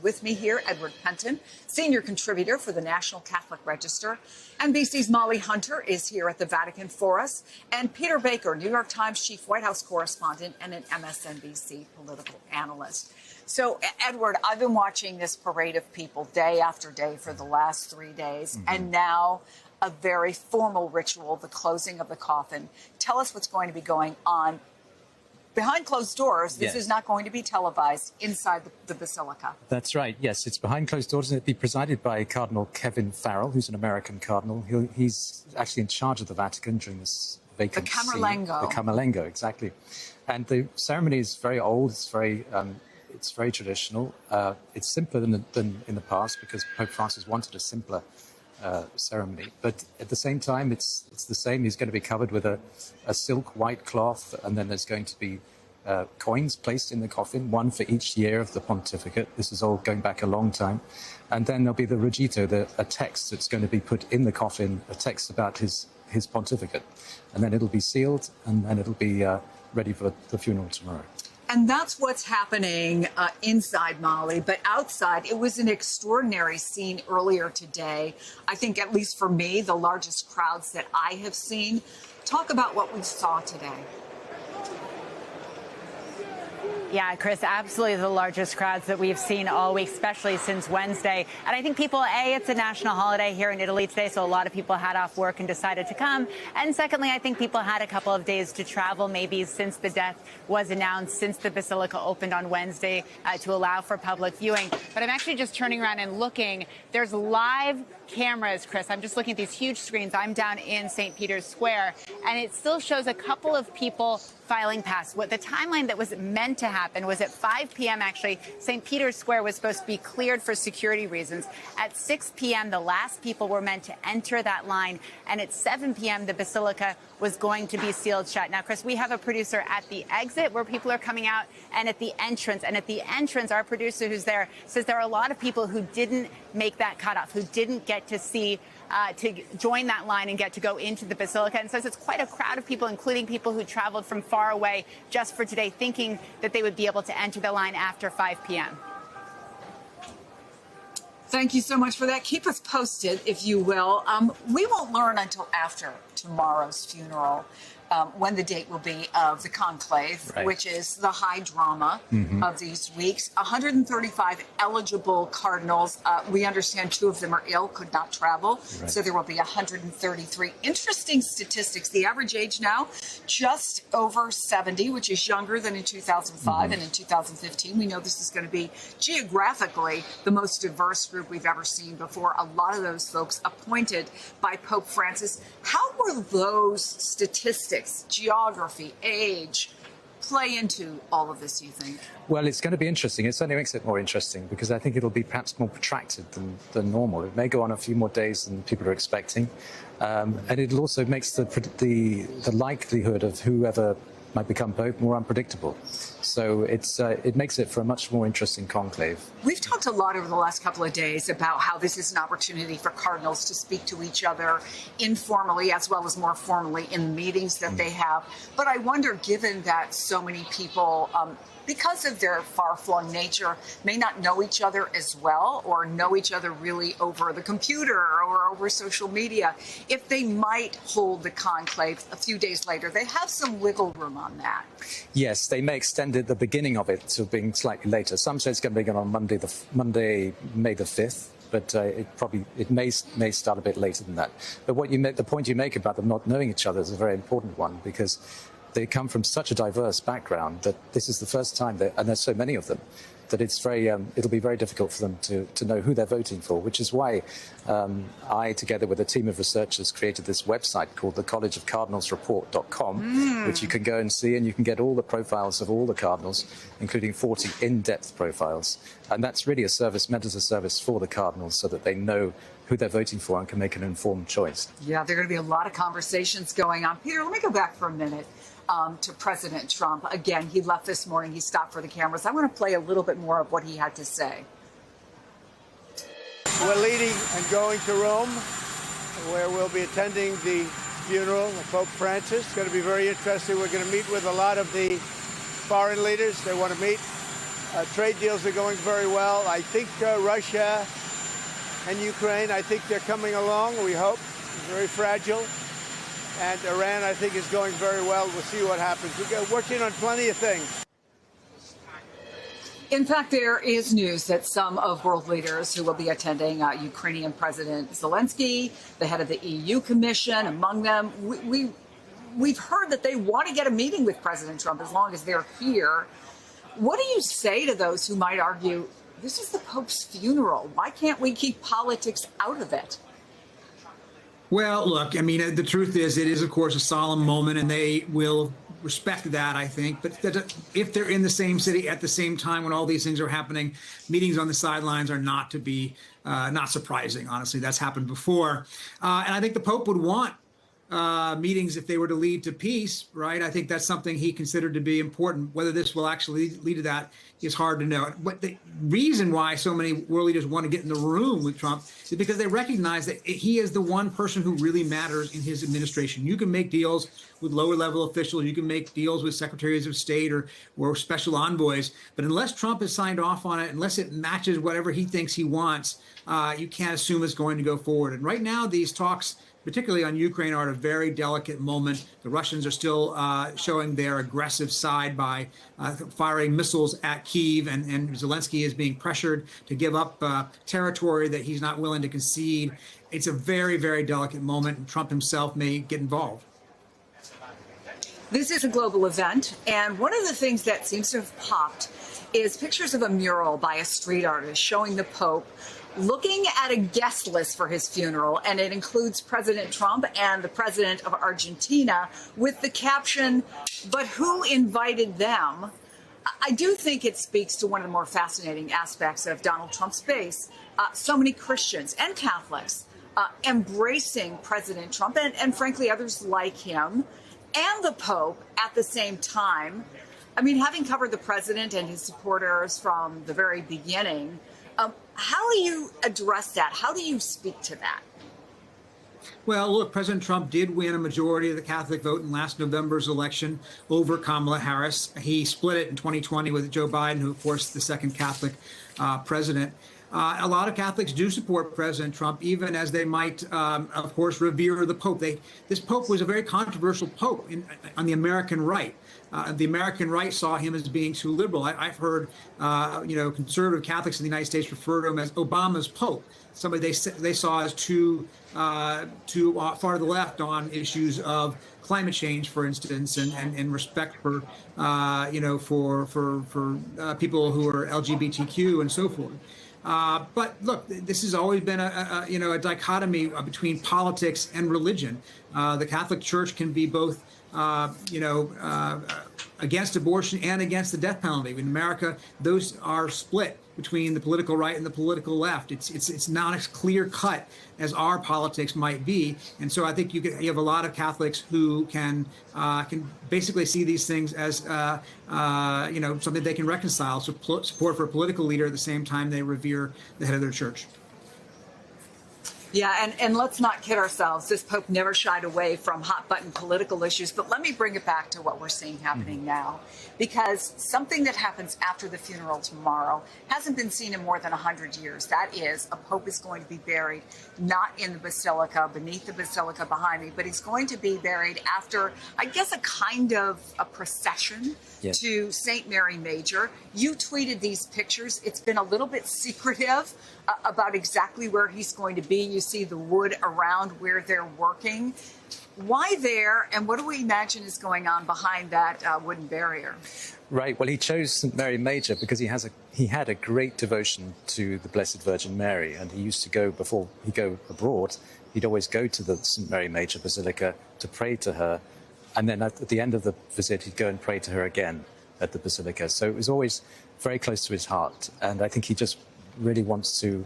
With me here, Edward Penton, senior contributor for the National Catholic Register. NBC's Molly Hunter is here at the Vatican for us. And Peter Baker, New York Times chief White House correspondent and an MSNBC political analyst. So, Edward, I've been watching this parade of people day after day for the last 3 days. And now a very formal ritual, the closing of the coffin. Tell us what's going to be going on behind closed doors. This is not going to be televised inside the Basilica. That's right. Yes, it's behind closed doors, and it'll be presided by Cardinal Kevin Farrell, who's an American cardinal. He's actually in charge of the Vatican during this vacancy. The Camerlengo. The Camerlengo, exactly. And the ceremony is very old. It's very traditional. It's simpler than in the past because Pope Francis wanted a simpler ceremony, but at the same time, it's the same. He's going to be covered with a silk white cloth, and then there's going to be coins placed in the coffin, one for each year of the pontificate. This is all going back a long time. And then there'll be the Rogito, a text that's going to be put in the coffin, a text about his pontificate. And then it'll be sealed, and then it'll be ready for the funeral tomorrow. And that's what's happening inside, Molly. But outside, it was an extraordinary scene earlier today. I think, at least for me, the largest crowds that I have seen. Talk about what we saw today. Yeah, Chris, absolutely the largest crowds that we've seen all week, especially since Wednesday. And I think people, A, it's a national holiday here in Italy today, so a lot of people had off work and decided to come. And secondly, I think people had a couple of days to travel, maybe since the death was announced, since the Basilica opened on Wednesday to allow for public viewing. But I'm actually just turning around and looking. There's live cameras, Chris. I'm just looking at these huge screens. I'm down in St. Peter's Square, and it still shows a couple of people filing past. What the timeline that was meant to happen was at 5 p.m. actually, St. Peter's Square was supposed to be cleared for security reasons. At 6 p.m., the last people were meant to enter that line, and at 7 p.m., the Basilica was going to be sealed shut. Now, Chris, we have a producer at the exit where people are coming out, and at the entrance. And at the entrance, our producer who's there says there are a lot of people who didn't make that cutoff, who didn't get to see to join that line and get to go into the Basilica, and says it's quite a crowd of people, including people who traveled from far away just for today, thinking that they would be able to enter the line after 5 p.m. Thank you so much for that. Keep us posted, if you will. We won't learn until after tomorrow's funeral when the date will be of the conclave, right, which is the high drama of these weeks. 135 eligible cardinals. We understand 2 of them are ill, could not travel. Right. So there will be 133. Interesting statistics. The average age now, just over 70, which is younger than in 2005 and in 2015. We know this is going to be geographically the most diverse group we've ever seen before. A lot of those folks appointed by Pope Francis. How were those statistics, geography, age, play into all of this, you think? Well, it's going to be interesting. It certainly makes it more interesting because I think it'll be perhaps more protracted than normal. It may go on a few more days than people are expecting. And it also makes the likelihood of whoever might become Pope more unpredictable. So it makes it for a much more interesting conclave. We've talked a lot over the last couple of days about how this is an opportunity for cardinals to speak to each other informally as well as more formally in meetings that they have. But I wonder, given that so many people, because of their far-flung nature, may not know each other as well or know each other really over the computer or over social media, if they might hold the conclave a few days later. They have some wiggle room on that. Yes, they may extend the beginning of it to being slightly later. Some say it's going to be on Monday, May the 5th. But it may start a bit later than that. But the point you make about them not knowing each other is a very important one because they come from such a diverse background that this is the first time and there's so many of them, that it's it'll be very difficult for them to know who they're voting for, which is why I, together with a team of researchers, created this website called the collegeofcardinalsreport.com, which you can go and see, and you can get all the profiles of all the cardinals, including 40 in-depth profiles. And that's really a service meant as a service for the cardinals so that they know who they're voting for and can make an informed choice. Yeah, there are going to be a lot of conversations going on. Peter, let me go back for a minute to President Trump. Again, he left this morning. He stopped for the cameras. I want to play a little bit more of what he had to say. We're leaving and going to Rome, where we'll be attending the funeral of Pope Francis. It's going to be very interesting. We're going to meet with a lot of the foreign leaders they want to meet. Trade deals are going very well. I think Russia and Ukraine, I think they're coming along, we hope. Very fragile. And Iran, I think, is going very well. We'll see what happens. We're working on plenty of things. In fact, there is news that some of world leaders who will be attending, Ukrainian President Zelensky, the head of the EU Commission, among them, we've heard that they want to get a meeting with President Trump as long as they're here. What do you say to those who might argue, this is the Pope's funeral? Why can't we keep politics out of it? Well, look, I mean, the truth is it is, of course, a solemn moment, and they will respect that, I think. But if they're in the same city at the same time when all these things are happening, meetings on the sidelines are not to be not surprising. Honestly, that's happened before. And I think the Pope would want meetings if they were to lead to peace, right? I think that's something he considered to be important. Whether this will actually lead to that is hard to know. But the reason why so many world leaders want to get in the room with Trump is because they recognize that he is the one person who really matters in his administration. You can make deals with lower level officials, you can make deals with secretaries of state or special envoys, but unless Trump has signed off on it, unless it matches whatever he thinks he wants, you can't assume it's going to go forward. And right now, these talks, particularly on Ukraine, are at a very delicate moment. The Russians are still showing their aggressive side by firing missiles at Kyiv, and Zelensky is being pressured to give up territory that he's not willing to concede. It's a very, very delicate moment, and Trump himself may get involved. This is a global event, and one of the things that seems to have popped is pictures of a mural by a street artist showing the Pope looking at a guest list for his funeral, and it includes President Trump and the president of Argentina with the caption, "But who invited them?" I do think it speaks to one of the more fascinating aspects of Donald Trump's base. So many Christians and Catholics embracing President Trump and frankly, others like him and the Pope at the same time. I mean, having covered the president and his supporters from the very beginning, how do you address that? How do you speak to that? Well, look, President Trump did win a majority of the Catholic vote in last November's election over Kamala Harris. He split it in 2020 with Joe Biden, who, of course, is the second Catholic president. A lot of Catholics do support President Trump, even as they might, of course, revere the Pope. This Pope was a very controversial Pope on the American right. The American right saw him as being too liberal. I've heard, conservative Catholics in the United States refer to him as Obama's Pope, somebody they saw as too far to the left on issues of climate change, for instance, and respect for people who are LGBTQ and so forth. But look, this has always been a dichotomy between politics and religion. The Catholic Church can be both, against abortion and against the death penalty. In America, those are split between the political right and the political left. It's not as clear cut as our politics might be, and so I think you have a lot of Catholics who can basically see these things as something they can reconcile. So support for a political leader at the same time they revere the head of their church. Yeah, and let's not kid ourselves. This Pope never shied away from hot-button political issues. But let me bring it back to what we're seeing happening now, because something that happens after the funeral tomorrow hasn't been seen in more than 100 years. That is, a Pope is going to be buried not in the Basilica, beneath the Basilica behind me, but he's going to be buried after, I guess, a kind of a procession to St. Mary Major. You tweeted these pictures. It's been a little bit secretive about exactly where he's going to be. You see the wood around where they're working. Why there, and what do we imagine is going on behind that wooden barrier? Right. Well, he chose St. Mary Major because he had a great devotion to the Blessed Virgin Mary, and he used to go, before he'd go abroad, he'd always go to the St. Mary Major Basilica to pray to her, and then at the end of the visit, he'd go and pray to her again at the Basilica. So it was always very close to his heart, and I think he just really wants to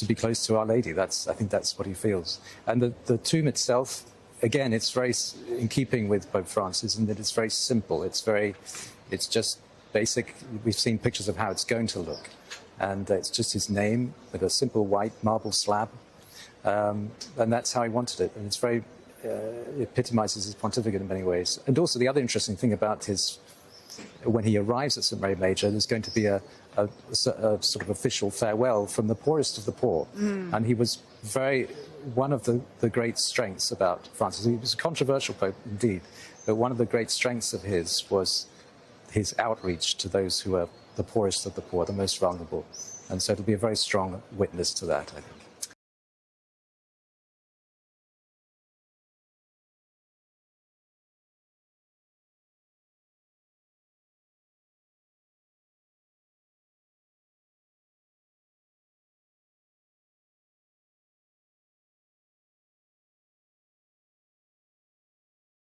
be close to Our Lady. I think that's what he feels. And the tomb itself, again, it's very in keeping with Pope Francis in that it's very simple. It's just basic. We've seen pictures of how it's going to look. And it's just his name with a simple white marble slab. And that's how he wanted it. And it's very, it epitomizes his pontificate in many ways. And also the other interesting thing about his when he arrives at St. Mary Major, there's going to be a sort of official farewell from the poorest of the poor. And he was one of the great strengths about Francis. He was a controversial pope indeed, but one of the great strengths of his was his outreach to those who are the poorest of the poor, the most vulnerable. And so it'll be a very strong witness to that, I think.